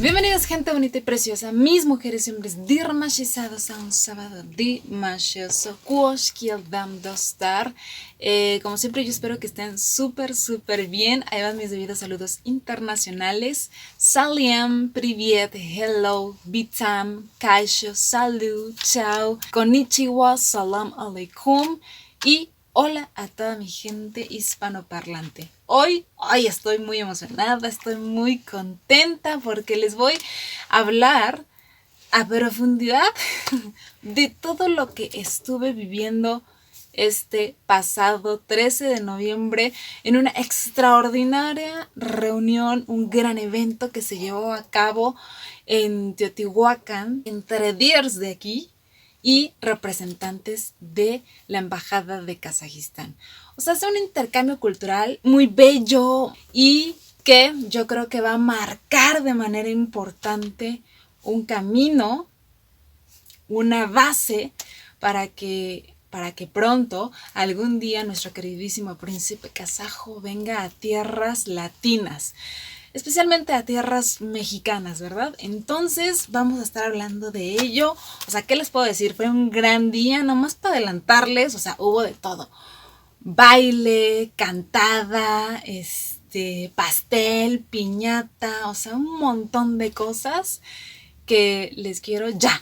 Bienvenidos gente bonita y preciosa, mis mujeres y hombres dirmashizados a un sábado dimashoso, dam dostar. Como siempre yo espero que estén súper bien. Ahí van mis debidos saludos internacionales. Saliam, privet, hello, bitam, kaisho, salud, chao, konnichiwa, salam aleikum y hola a toda mi gente hispanoparlante. Hoy estoy muy emocionada, estoy muy contenta porque les voy a hablar a profundidad de todo lo que estuve viviendo este pasado 13 de noviembre en una extraordinaria reunión, un gran evento que se llevó a cabo en Teotihuacán, entre Diers de aquí y representantes de la Embajada de Kazajistán. O sea, es un intercambio cultural muy bello y que yo creo que va a marcar de manera importante un camino, una base para que pronto, algún día, nuestro queridísimo príncipe kazajo venga a tierras latinas, especialmente a tierras mexicanas, ¿verdad? Entonces vamos a estar hablando de ello. O sea, ¿qué les puedo decir? Fue un gran día, nomás para adelantarles, o sea, hubo de todo. Baile, cantada, pastel, piñata, o sea, un montón de cosas que les quiero ya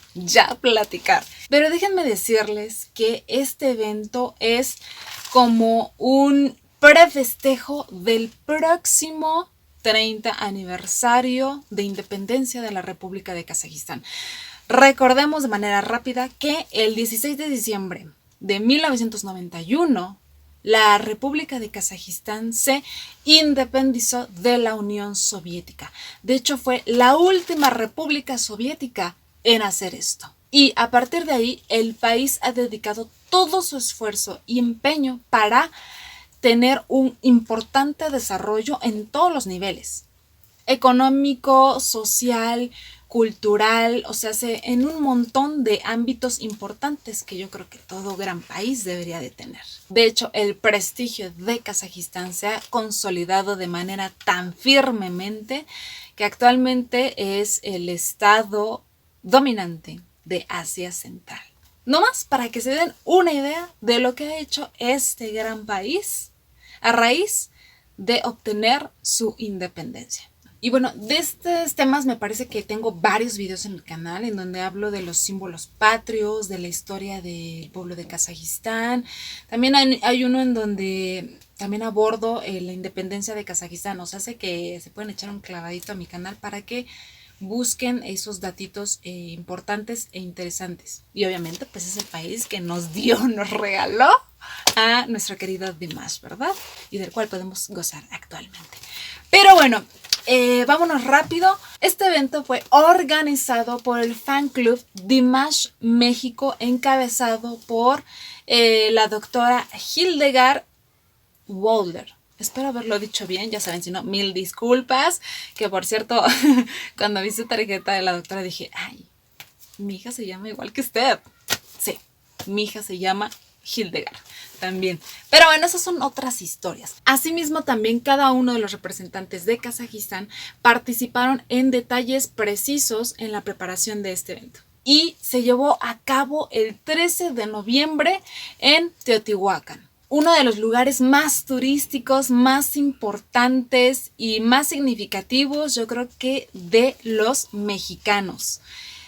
platicar. Pero déjenme decirles que este evento es como un prefestejo del próximo 30 aniversario de independencia de la República de Kazajistán. Recordemos de manera rápida que el 16 de diciembre de 1991 la República de Kazajistán se independizó de la Unión Soviética. De hecho, fue la última república soviética en hacer esto. Y a partir de ahí, el país ha dedicado todo su esfuerzo y empeño para tener un importante desarrollo en todos los niveles, económico, social, cultural, o sea, en un montón de ámbitos importantes que yo creo que todo gran país debería de tener. De hecho, el prestigio de Kazajistán se ha consolidado de manera tan firmemente que actualmente es el estado dominante de Asia Central. No más para que se den una idea de lo que ha hecho este gran país a raíz de obtener su independencia. Y bueno, de estos temas me parece que tengo varios videos en mi canal en donde hablo de los símbolos patrios, de la historia del pueblo de Kazajistán. También hay uno en donde también abordo la independencia de Kazajistán. O sea, hace que se pueden echar un clavadito a mi canal para que busquen esos datitos importantes e interesantes. Y obviamente pues es el país que nos regaló a nuestro querido Dimash, ¿verdad? Y del cual podemos gozar actualmente. Pero bueno, vámonos rápido. Este evento fue organizado por el fan club Dimash México, encabezado por la doctora Hildegard Walder. Espero haberlo dicho bien, ya saben, si no, mil disculpas. Que por cierto, cuando vi su tarjeta de la doctora dije, ay, mi hija se llama igual que usted. Sí, mi hija se llama Hildegard también. Pero bueno, esas son otras historias. Asimismo, también cada uno de los representantes de Kazajistán participaron en detalles precisos en la preparación de este evento. Y se llevó a cabo el 13 de noviembre en Teotihuacán. Uno de los lugares más turísticos, más importantes y más significativos, yo creo que de los mexicanos.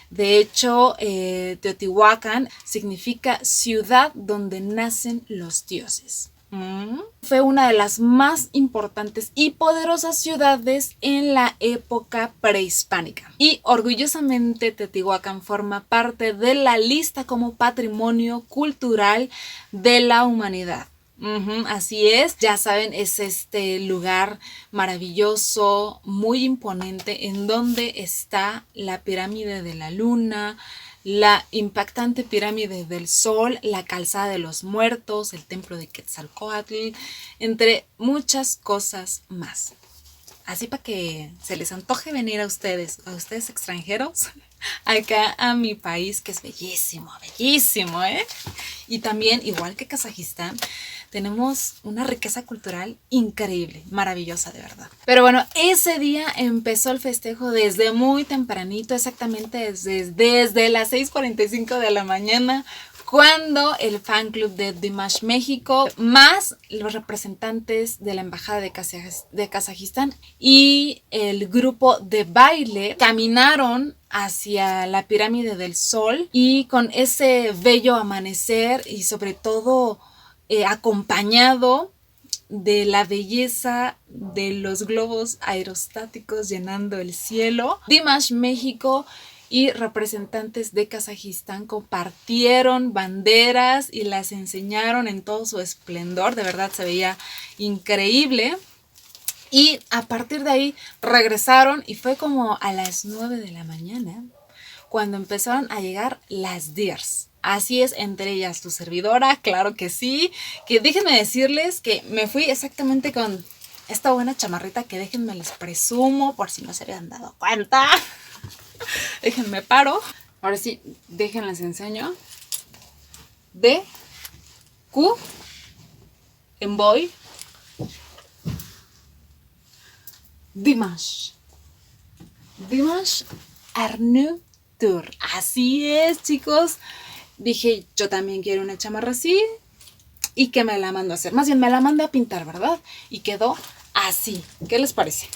De hecho, Teotihuacán significa ciudad donde nacen los dioses. Fue una de las más importantes y poderosas ciudades en la época prehispánica. Y orgullosamente Teotihuacán forma parte de la lista como patrimonio cultural de la humanidad. Así es, ya saben, es este lugar maravilloso, muy imponente, en donde está la pirámide de la luna, la impactante pirámide del sol, la calzada de los muertos, el templo de Quetzalcóatl, entre muchas cosas más. así para que se les antoje venir a ustedes extranjeros, acá a mi país, que es bellísimo, bellísimo, ¿eh? Y también, igual que Kazajistán, tenemos una riqueza cultural increíble, maravillosa de verdad. Pero bueno, ese día empezó el festejo desde muy tempranito, exactamente desde las 6:45 de la mañana, cuando el fan club de Dimash México, más los representantes de la embajada de Kazajistán y el grupo de baile caminaron hacia la pirámide del Sol, y con ese bello amanecer y sobre todo acompañado de la belleza de los globos aerostáticos llenando el cielo, Dimash México y representantes de Kazajistán compartieron banderas y las enseñaron en todo su esplendor. De verdad se veía increíble. Y a partir de ahí regresaron, y fue como a las 9 de la mañana cuando empezaron a llegar las dears. Así es, entre ellas tu servidora, claro que sí. Que déjenme decirles que me fui exactamente con esta buena chamarrita, que déjenme les presumo por si no se habían dado cuenta. Déjenme paro. Ahora sí, déjenles enseño. D, Q, en boy, Dimash Arnaud Tour. Así es, chicos. Dije, yo también quiero una chamarra así, y que me la mando a hacer. Más bien, me la mandé a pintar, ¿verdad? Y quedó así. ¿Qué les parece?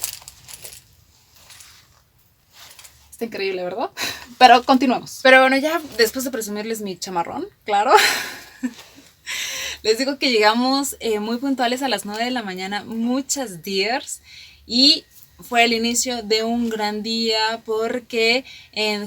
Está increíble, ¿verdad? Pero continuamos. Pero bueno, ya después de presumirles mi chamarrón, claro, les digo que llegamos muy puntuales a las 9 de la mañana, muchas dears, y fue el inicio de un gran día, porque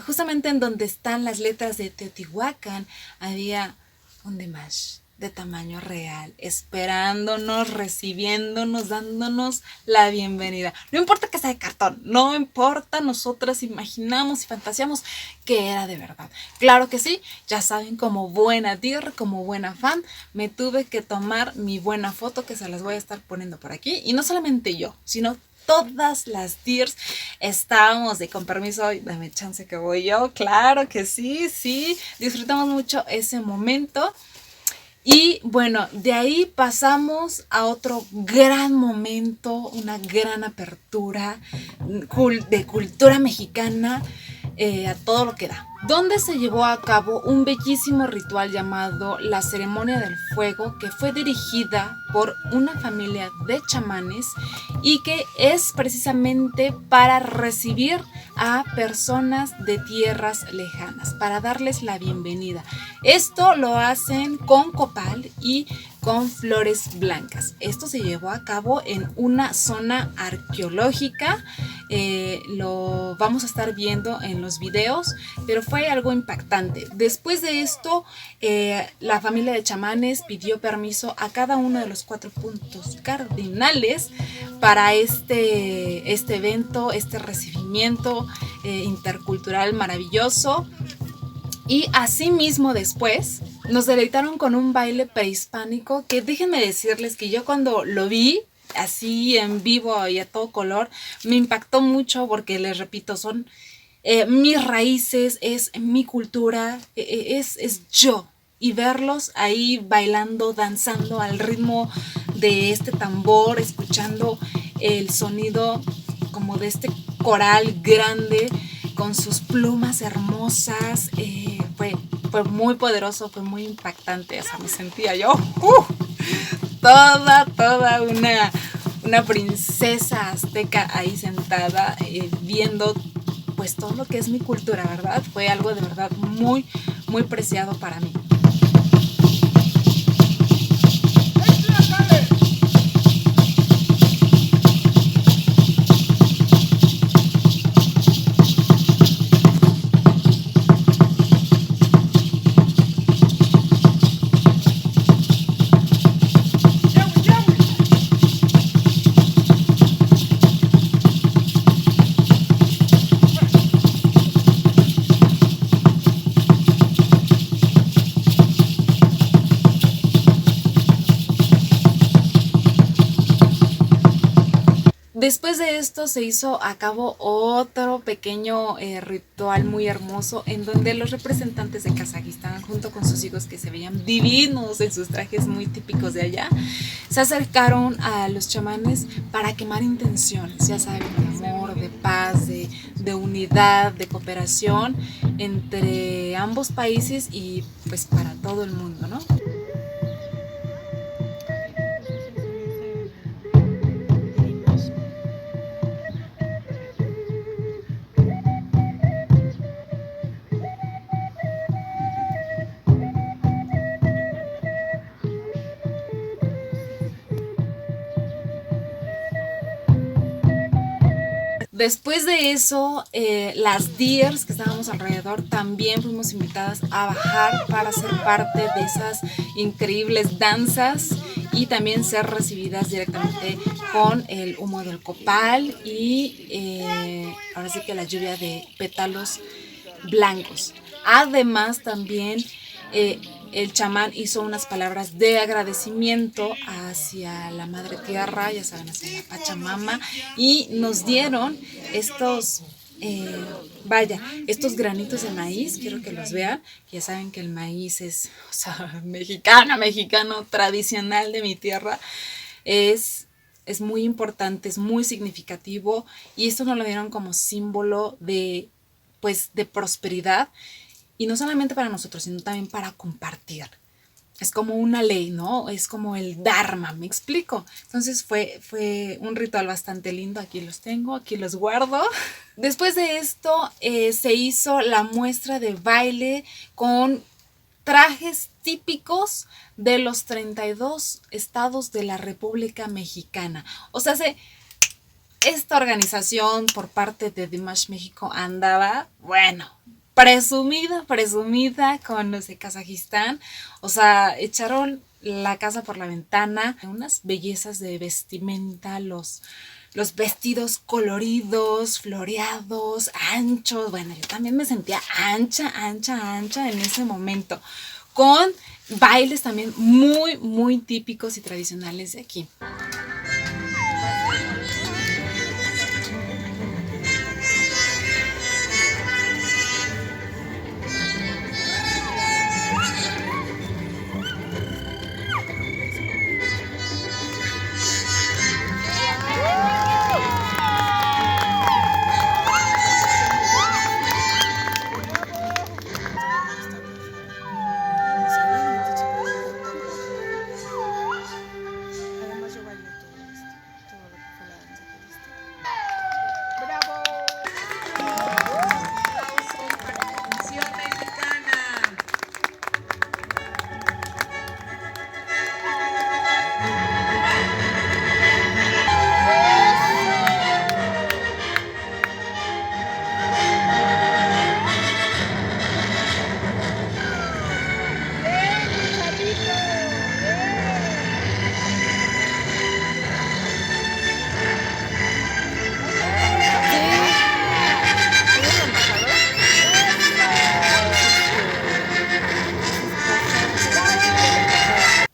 justamente en donde están las letras de Teotihuacán había un Dimash de tamaño real, esperándonos, recibiéndonos, dándonos la bienvenida. No importa que sea de cartón, no importa, nosotras imaginamos y fantaseamos que era de verdad. Claro que sí, ya saben, como buena dear, como buena fan, me tuve que tomar mi buena foto, que se las voy a estar poniendo por aquí. Y no solamente yo, sino todas las dears estábamos de con permiso, dame chance que voy yo, claro que sí, disfrutamos mucho ese momento. Y bueno, de ahí pasamos a otro gran momento, una gran apertura de cultura mexicana a todo lo que da, donde se llevó a cabo un bellísimo ritual llamado la Ceremonia del Fuego, que fue dirigida por una familia de chamanes y que es precisamente para recibir a personas de tierras lejanas, para darles la bienvenida. Esto lo hacen con copal y con flores blancas. Esto se llevó a cabo en una zona arqueológica. Lo vamos a estar viendo en los videos, pero fue algo impactante. Después de esto, la familia de chamanes pidió permiso a cada uno de los 4 puntos cardinales para este evento, este recibimiento intercultural maravilloso. Y asimismo después nos deleitaron con un baile prehispánico que déjenme decirles que yo cuando lo vi así en vivo y a todo color me impactó mucho, porque les repito, son mis raíces, es mi cultura, es yo. Y verlos ahí bailando, danzando al ritmo de este tambor, escuchando el sonido como de este coral grande con sus plumas hermosas, fue muy poderoso, fue muy impactante. O sea, me sentía yo toda una princesa azteca ahí sentada, viendo pues todo lo que es mi cultura, ¿verdad? Fue algo de verdad muy, muy preciado para mí. Después de esto se hizo a cabo otro pequeño ritual muy hermoso en donde los representantes de Kazajistán junto con sus hijos que se veían divinos en sus trajes muy típicos de allá, se acercaron a los chamanes para quemar intenciones, ya saben, de amor, de paz, de unidad, de cooperación entre ambos países y pues para todo el mundo, ¿no? Después de eso, las Deers que estábamos alrededor también fuimos invitadas a bajar para ser parte de esas increíbles danzas y también ser recibidas directamente con el humo del copal y ahora sí que la lluvia de pétalos blancos. Además también el chamán hizo unas palabras de agradecimiento hacia la Madre Tierra, ya saben, hacia la Pachamama, y nos dieron estos, estos granitos de maíz, quiero que los vean, ya saben que el maíz es, o sea, mexicano, tradicional de mi tierra, es muy importante, es muy significativo, y esto nos lo dieron como símbolo de, pues, de prosperidad. Y no solamente para nosotros, sino también para compartir. Es como una ley, ¿no? Es como el Dharma, ¿me explico? Entonces fue un ritual bastante lindo. Aquí los tengo, aquí los guardo. Después de esto se hizo la muestra de baile con trajes típicos de los 32 estados de la República Mexicana. O sea, esta organización por parte de Dimash México andaba, bueno, presumida con los de Kazajistán. O sea, echaron la casa por la ventana. Unas bellezas de vestimenta, los vestidos coloridos, floreados, anchos. Bueno, yo también me sentía ancha en ese momento. Con bailes también muy típicos y tradicionales de aquí.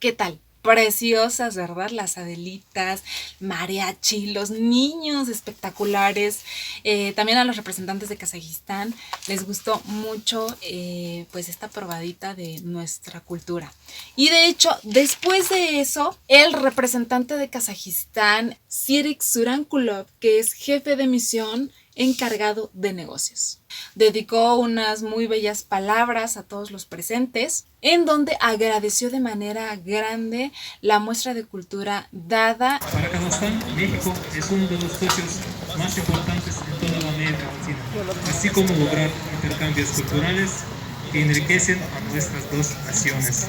¿Qué tal? Preciosas, ¿verdad? Las Adelitas, mariachi, los niños espectaculares. También a los representantes de Kazajistán les gustó mucho pues esta probadita de nuestra cultura. Y de hecho, después de eso, el representante de Kazajistán, Sirik Surankulov, que es jefe de misión encargado de negocios, dedicó unas muy bellas palabras a todos los presentes, en donde agradeció de manera grande la muestra de cultura dada. Para Kazajstán, México es uno de los socios más importantes en toda la América Latina, así como lograr intercambios culturales que enriquecen a nuestras dos naciones.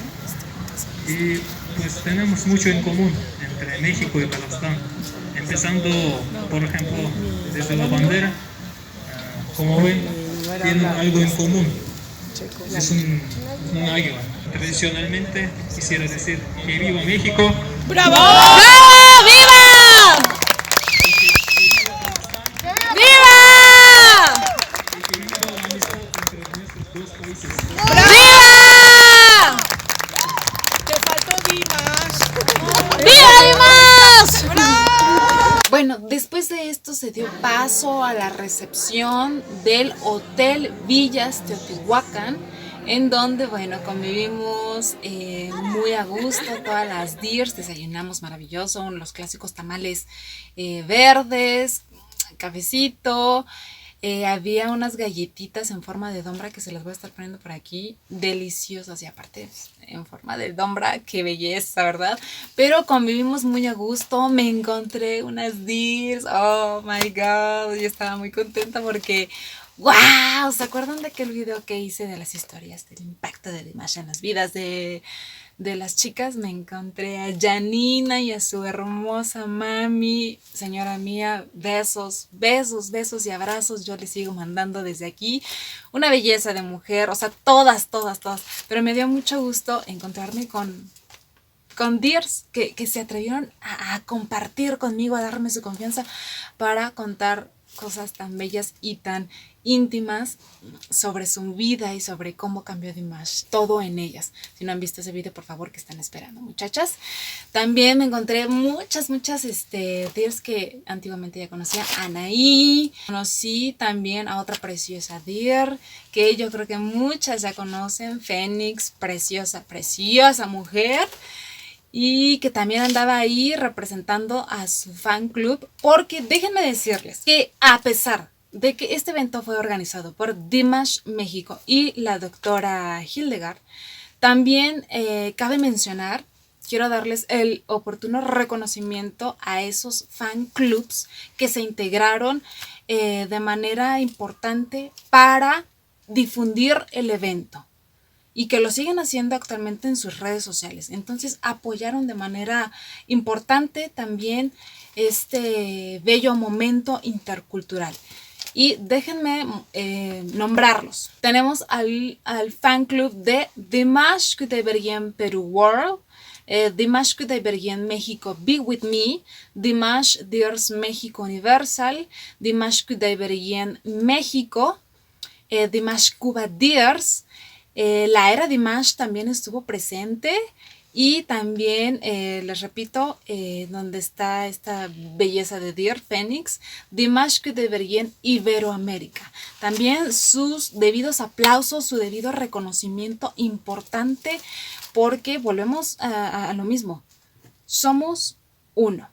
Y pues tenemos mucho en común entre México y Kazajstán, empezando, por ejemplo, desde la bandera. Como ven, tienen algo en común. Es un águila. Tradicionalmente quisiera decir que viva México. ¡Bravo! ¡Bravo! ¡Viva! ¡Viva! Y que viva la amistad entre nuestros dos países. ¡Viva! Te faltó Dimas. ¡Viva Dimas! Bueno, después de esto se dio paso a la recepción del Hotel Villas Teotihuacán, en donde, bueno, convivimos muy a gusto todas las DIRs, desayunamos maravilloso, los clásicos tamales verdes, cafecito. Había unas galletitas en forma de dombra que se las voy a estar poniendo por aquí, deliciosas y aparte en forma de dombra, qué belleza, ¿verdad? Pero convivimos muy a gusto, me encontré unas DIRs, oh my god, yo estaba muy contenta porque ¡wow! ¿Se acuerdan de aquel video que hice de las historias del impacto de Dimash en las vidas de las chicas? Me encontré a Janina y a su hermosa mami. Señora mía, besos, besos, besos y abrazos. Yo les sigo mandando desde aquí. Una belleza de mujer, o sea, todas, todas, todas. Pero me dio mucho gusto encontrarme con DIRs que se atrevieron a compartir conmigo, a darme su confianza para contar cosas tan bellas y tan íntimas sobre su vida y sobre cómo cambió Dimash, todo en ellas. Si no han visto ese video, por favor, que están esperando, muchachas. También me encontré muchas DIRs que antiguamente ya conocía. Anaí, conocí también a otra preciosa DIR que yo creo que muchas ya conocen, Fénix, preciosa, preciosa mujer, y que también andaba ahí representando a su fan club, porque déjenme decirles que a pesar de que este evento fue organizado por Dimash México y la doctora Hildegard, también cabe mencionar, quiero darles el oportuno reconocimiento a esos fan clubs que se integraron de manera importante para difundir el evento y que lo siguen haciendo actualmente en sus redes sociales. Entonces apoyaron de manera importante también este bello momento intercultural. Y déjenme nombrarlos. Tenemos al fan club de Dimash Kudaibergen Peru World, Dimash Kudaibergen México Be With Me, Dimash DIRS México Universal, Dimash Kudaibergen México, Dimash Cuba DIRS. La era Dimash también estuvo presente y también, les repito, donde está esta belleza de DIR, Fénix, Dimash Kudaibergen Iberoamérica. También sus debidos aplausos, su debido reconocimiento importante, porque volvemos a lo mismo. Somos uno.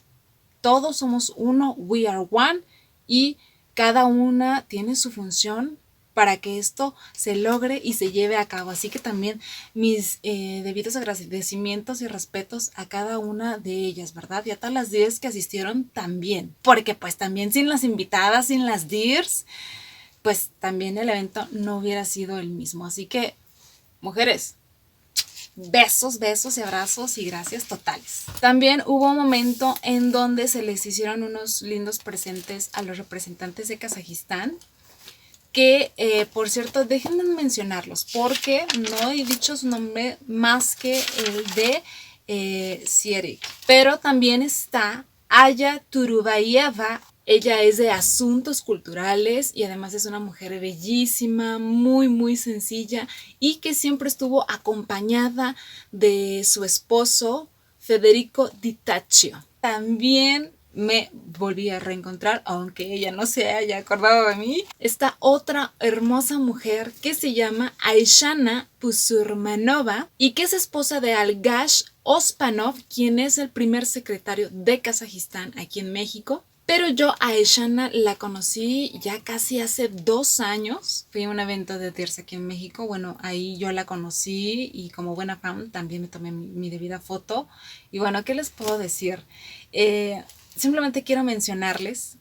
Todos somos uno. We are one. Y cada una tiene su función para que esto se logre y se lleve a cabo. Así que también mis debidos agradecimientos y respetos a cada una de ellas, ¿verdad? Y a todas las DIRs que asistieron también. Porque pues también sin las invitadas, sin las DIRs, pues también el evento no hubiera sido el mismo. Así que, mujeres, besos, besos y abrazos y gracias totales. También hubo un momento en donde se les hicieron unos lindos presentes a los representantes de Kazajistán, que por cierto, déjenme mencionarlos porque no he dicho su nombre más que el de Sierik. Pero también está Aya Turubayeva. Ella es de asuntos culturales y además es una mujer bellísima, muy muy sencilla y que siempre estuvo acompañada de su esposo Federico Di Taccio. También me volví a reencontrar, aunque ella no se haya acordado de mí, esta otra hermosa mujer que se llama Aishana Pusurmanova y que es esposa de Algash Ospanov, quien es el primer secretario de Kazajistán aquí en México. Pero yo a Aishana la conocí ya casi hace 2 años. Fui a un evento de DIRS aquí en México. Bueno, ahí yo la conocí y como buena fan también me tomé mi debida foto. Y bueno, ¿qué les puedo decir? Simplemente quiero mencionarles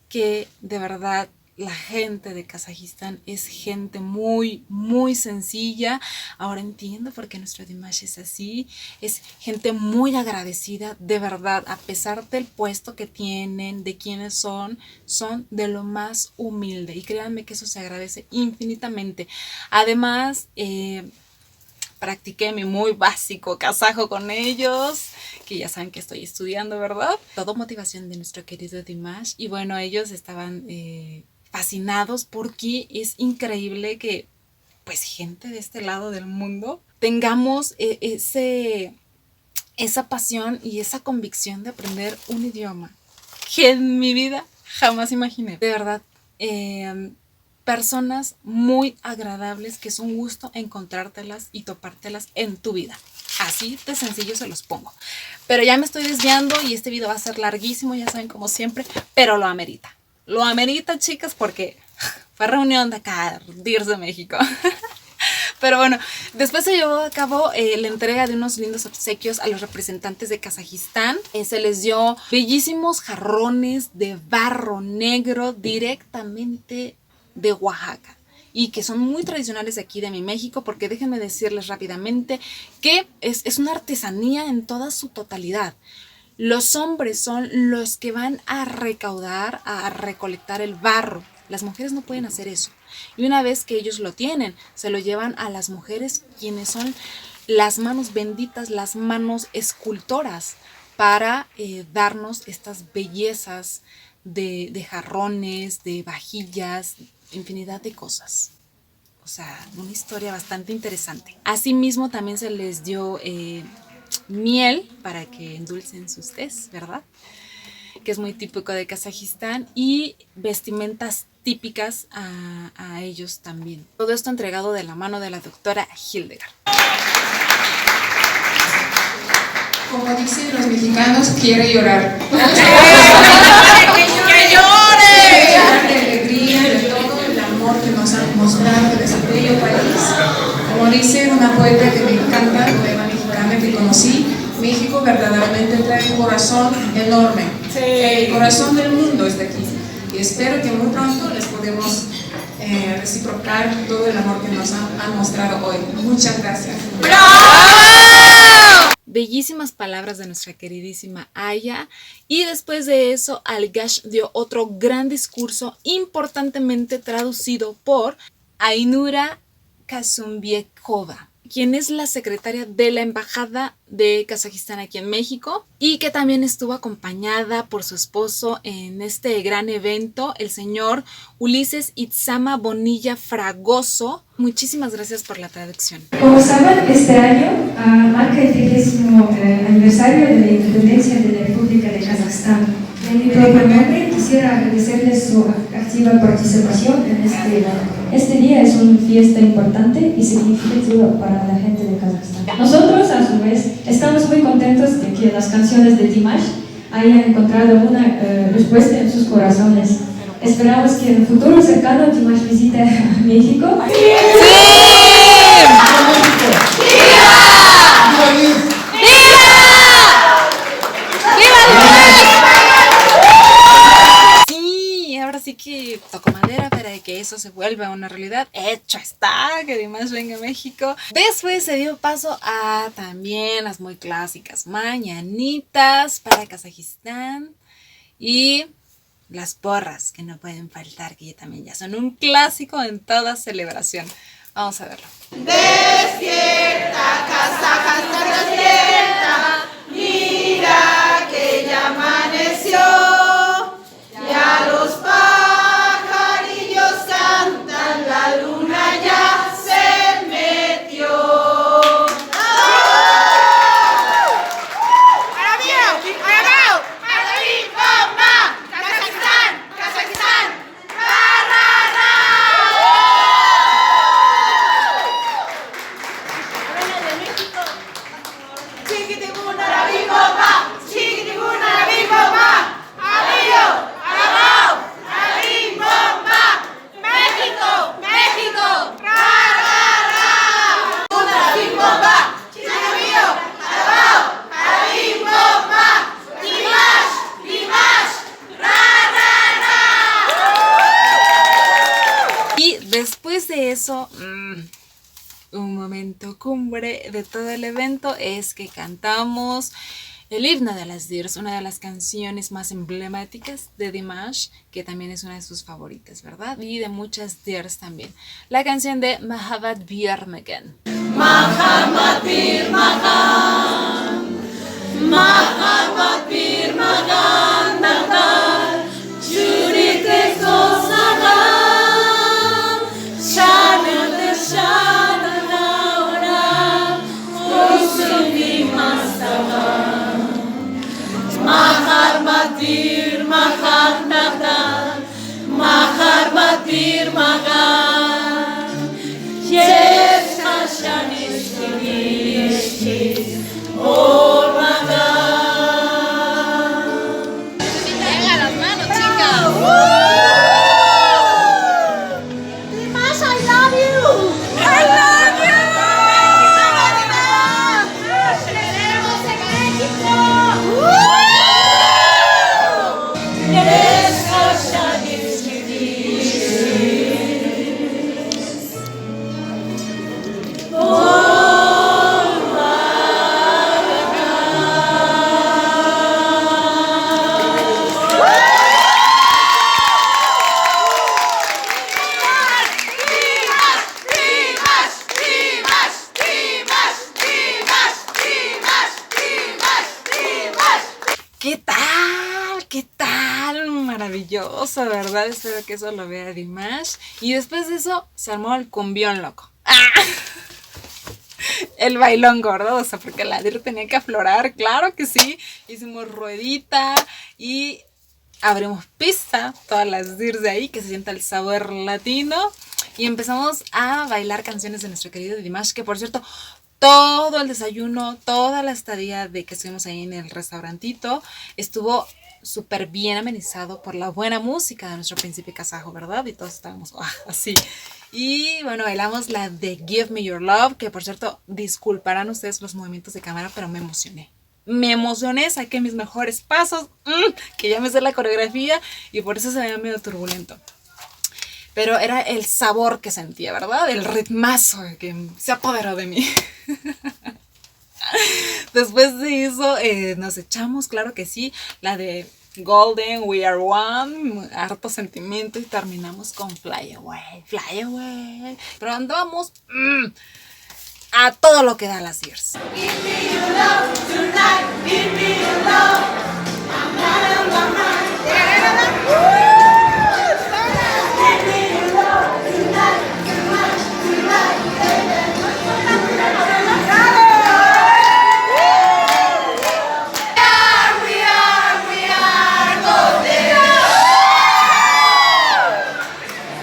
que de verdad la gente de Kazajistán es gente muy, muy sencilla. Ahora entiendo por qué nuestro Dimash es así. Es gente muy agradecida, de verdad, a pesar del puesto que tienen, de quiénes son de lo más humilde. Y créanme que eso se agradece infinitamente. Además, practiqué mi muy básico kazajo con ellos, que ya saben que estoy estudiando, ¿verdad? Todo motivación de nuestro querido Dimash. Y bueno, ellos estaban fascinados porque es increíble que pues gente de este lado del mundo tengamos esa pasión y esa convicción de aprender un idioma que en mi vida jamás imaginé. De verdad, personas muy agradables que es un gusto encontrártelas y topártelas en tu vida. Así de sencillo se los pongo. Pero ya me estoy desviando y este video va a ser larguísimo, ya saben, como siempre, pero lo amerita. Lo amerita, chicas, porque fue reunión de acá, DIRS de México. Pero bueno, después se llevó a cabo la entrega de unos lindos obsequios a los representantes de Kazajistán. Se les dio bellísimos jarrones de barro negro directamente de Oaxaca y que son muy tradicionales de aquí de mi México, porque déjenme decirles rápidamente que es una artesanía en toda su totalidad. Los hombres son los que van a recaudar, a recolectar el barro. Las mujeres no pueden hacer eso. Y una vez que ellos lo tienen, se lo llevan a las mujeres, quienes son las manos benditas, las manos escultoras, para darnos estas bellezas de jarrones, de vajillas, infinidad de cosas. O sea, una historia bastante interesante. Asimismo, también se les dio miel para que endulcen sus tés, ¿verdad? Que es muy típico de Kazajistán, y vestimentas típicas a ellos también. Todo esto entregado de la mano de la doctora Hildegard. Como dicen los mexicanos, quiere llorar. ¡Que llore! De alegría, de todo el amor que nos han mostrado de ese bello país. Como dice una poeta que me encanta, poema mexicana que conocí, México verdaderamente trae un corazón enorme. Sí. El corazón del mundo está aquí. Y espero que muy pronto les podemos reciprocar todo el amor que nos han mostrado hoy. Muchas gracias. ¡Bravo! Bellísimas palabras de nuestra queridísima Aya. Y después de eso, Algash dio otro gran discurso, importantemente traducido por Ainura Kazumbiekova, quien es la secretaria de la Embajada de Kazajistán aquí en México, y que también estuvo acompañada por su esposo en este gran evento, el señor Ulises Itzama Bonilla Fragoso. Muchísimas gracias por la traducción. Como saben, este año marca el 30º aniversario de la independencia de la República de Kazajstán. En mi propio nombre quisiera agradecerles su activa participación en este evento. Este día es una fiesta importante y significativa para la gente de Kazajstán. Nosotros, a su vez, estamos muy contentos de que las canciones de Dimash hayan encontrado una respuesta en sus corazones. Esperamos que en un futuro cercano Dimash visite a México. ¡Sí! Así que toco madera para que eso se vuelva una realidad. Hecho está, que Dimash venga a México. Después se dio paso a también las muy clásicas mañanitas para Kazajistán y las porras, que no pueden faltar, que también ya son un clásico en toda celebración. Vamos a verlo. Despierta, Kazajstán, despierta, mira que ya amaneció, ya los pajarillos cantan, la luna ya se metió. Después de eso, un momento cumbre de todo el evento es que cantamos el himno de las DIRS, una de las canciones más emblemáticas de Dimash, que también es una de sus favoritas, ¿verdad? Y de muchas DIRS también. La canción de Mahabat Birmagan. Mahabat Birmagan, Mahabat Birmagan, Dardar, Jurite Kosagan. Mahabat Birmagan. tal? Maravilloso, ¿verdad? Espero que eso lo vea Dimash. Y después de eso se armó el cumbión, loco. ¡Ah! El bailón gordo, o sea, porque la DIR tenía que aflorar, claro que sí. Hicimos ruedita y abrimos pista, todas las DIRs de ahí, que se sienta el sabor latino. Y empezamos a bailar canciones de nuestro querido Dimash, que por cierto, todo el desayuno, toda la estadía de que estuvimos ahí en el restaurantito, estuvo súper bien amenizado por la buena música de nuestro príncipe kazajo, ¿verdad? Y todos estábamos así. Y bueno, bailamos la de Give Me Your Love, que por cierto, disculparán ustedes los movimientos de cámara, pero me emocioné. Me emocioné, saqué mis mejores pasos, que ya me sé la coreografía y por eso se veía medio turbulento. Pero era el sabor que sentía, ¿verdad? El ritmazo que se apoderó de mí. Después de eso nos echamos, claro que sí, la de Golden, We Are One, harto sentimiento y terminamos con Fly Away, Fly Away. Pero andamos a todo lo que da las ears. Give me your love tonight, give me your love. I'm not on my mind. Give me your love tonight, tonight, tonight, baby.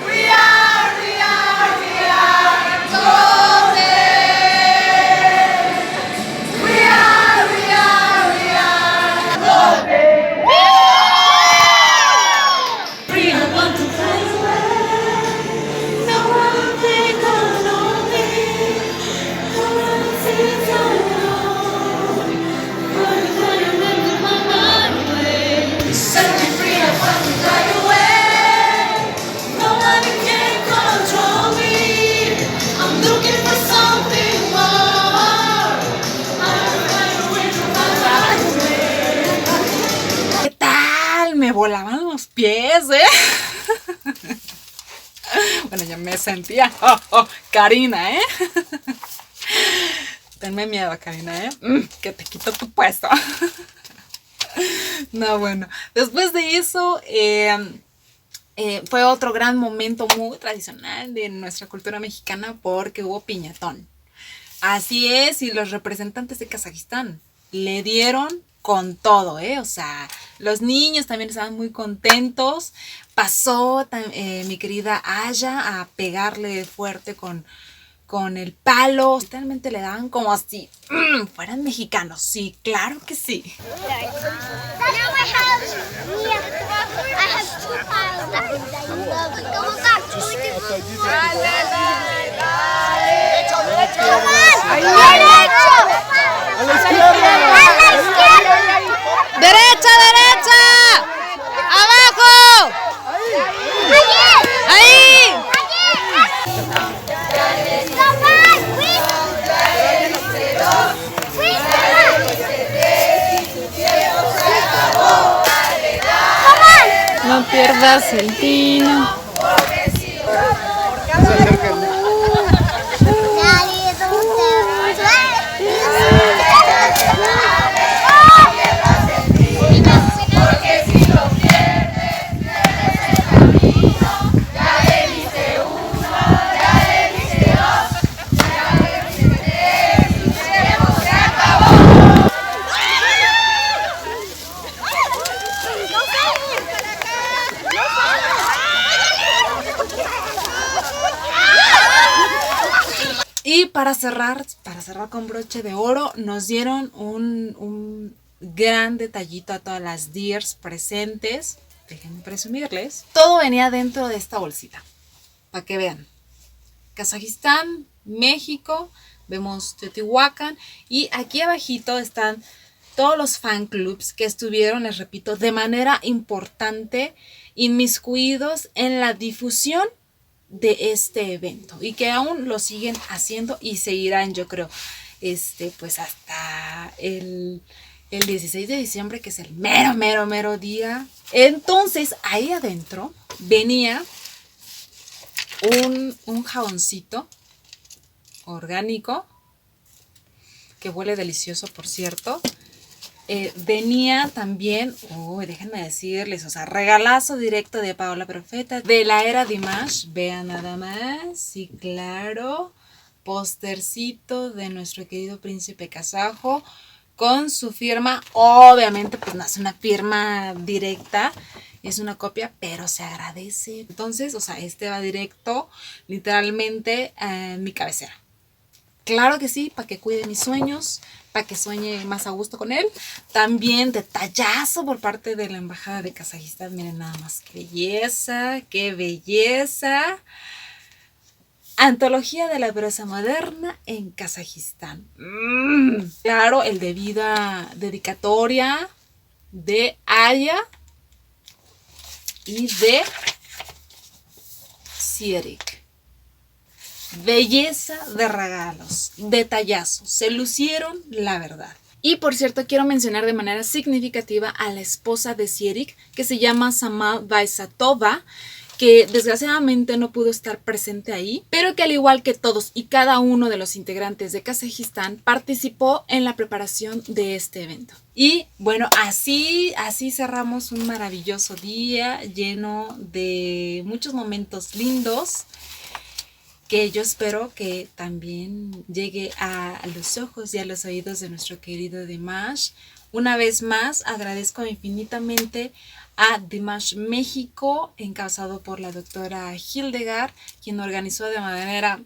We are golden. We are golden. We are golden. Free, I want to fly away. No one can control me. No one sees I know. But you make my mind away. Set me free, I want to fly away. No one can control me. I'm looking for something more. I'm flying away from my away. ¿Qué tal? Me volaban los pies, Bueno, ya me sentía, Karina, Tenme miedo, Karina, que te quito tu puesto. No, bueno, después de eso fue otro gran momento muy tradicional de nuestra cultura mexicana porque hubo piñatón. Así es, y los representantes de Kazajistán le dieron con todo, O sea, los niños también estaban muy contentos. Pasó mi querida Aya a pegarle fuerte con el palo. Realmente le daban como si fueran mexicanos. Sí, claro que sí. Now I have two piles that I love. Come on, ¡Derecha, derecha! ¡Abajo! ¡Ahí! No pierdas el tino. Y para cerrar con broche de oro, nos dieron un gran detallito a todas las DIRs presentes. Déjenme presumirles. Todo venía dentro de esta bolsita, para que vean. Kazajistán, México, vemos Teotihuacán y aquí abajito están todos los fan clubs que estuvieron, les repito, de manera importante inmiscuidos en la difusión de este evento y que aún lo siguen haciendo y seguirán, yo creo, pues hasta el 16 de diciembre, que es el mero día. Entonces ahí adentro venía un jaboncito orgánico que huele delicioso, por cierto. venía también, déjenme decirles, o sea, regalazo directo de Paola Profeta, de la era Dimash, vean nada más, sí, claro, postercito de nuestro querido príncipe kazajo, con su firma, obviamente pues no es una firma directa, es una copia, pero se agradece. Entonces, o sea, este va directo, literalmente, a mi cabecera. Claro que sí, para que cuide mis sueños, para que sueñe más a gusto con él. También detallazo por parte de la Embajada de Kazajistán. Miren nada más, qué belleza, qué belleza. Antología de la prosa moderna en Kazajistán. Claro, el debida dedicatoria de Aya y de Sierik. Belleza de regalos, detallazos, se lucieron la verdad. Y por cierto, quiero mencionar de manera significativa a la esposa de Sierik, que se llama Samal Baisatova, que desgraciadamente no pudo estar presente ahí, pero que al igual que todos y cada uno de los integrantes de Kazajistán, participó en la preparación de este evento. Y bueno, así cerramos un maravilloso día lleno de muchos momentos lindos, que yo espero que también llegue a los ojos y a los oídos de nuestro querido Dimash. Una vez más, agradezco infinitamente a Dimash México, encabezado por la doctora Hildegard, quien organizó de manera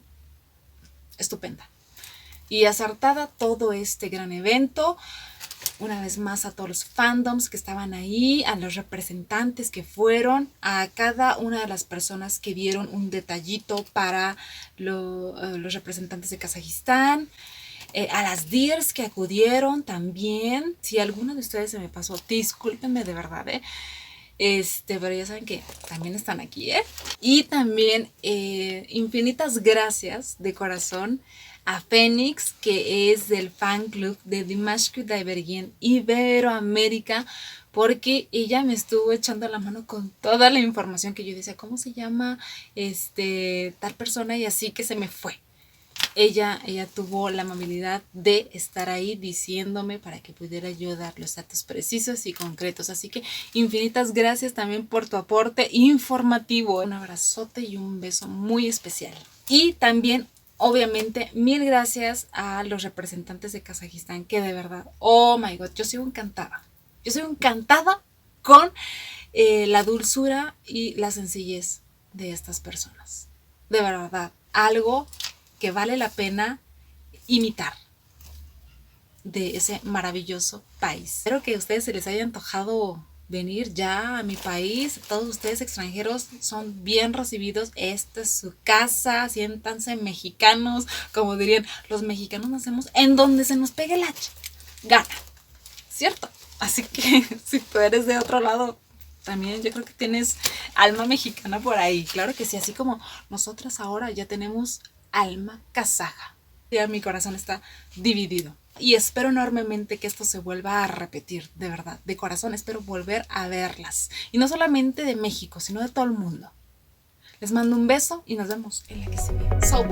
estupenda y acertada todo este gran evento. Una vez más a todos los fandoms que estaban ahí, a los representantes que fueron, a cada una de las personas que dieron un detallito para los representantes de Kazajistán, a las DIRs que acudieron también. Si alguno de ustedes se me pasó, discúlpenme de verdad, pero ya saben que también están aquí, Y también infinitas gracias de corazón a Fénix, que es del fan club de Dimash Kudaibergen Iberoamérica, porque ella me estuvo echando la mano con toda la información que yo decía, ¿cómo se llama tal persona? Y así que se me fue. Ella tuvo la amabilidad de estar ahí diciéndome para que pudiera yo dar los datos precisos y concretos. Así que infinitas gracias también por tu aporte informativo. Un abrazote y un beso muy especial. Y también, obviamente, mil gracias a los representantes de Kazajistán, que de verdad, oh my god, yo sigo encantada. Yo sigo encantada con la dulzura y la sencillez de estas personas. De verdad, algo que vale la pena imitar de ese maravilloso país. Espero que a ustedes se les haya antojado venir ya a mi país. Todos ustedes extranjeros son bien recibidos. Esta es su casa. Siéntanse mexicanos. Como dirían, los mexicanos nacemos en donde se nos pegue la gana, ¿cierto? Así que si tú eres de otro lado, también yo creo que tienes alma mexicana por ahí. Claro que sí, así como nosotras ahora ya tenemos alma kazaja. Ya mi corazón está dividido. Y espero enormemente que esto se vuelva a repetir, de verdad, de corazón. Espero volver a verlas. Y no solamente de México, sino de todo el mundo. Les mando un beso y nos vemos en la que sigue. So,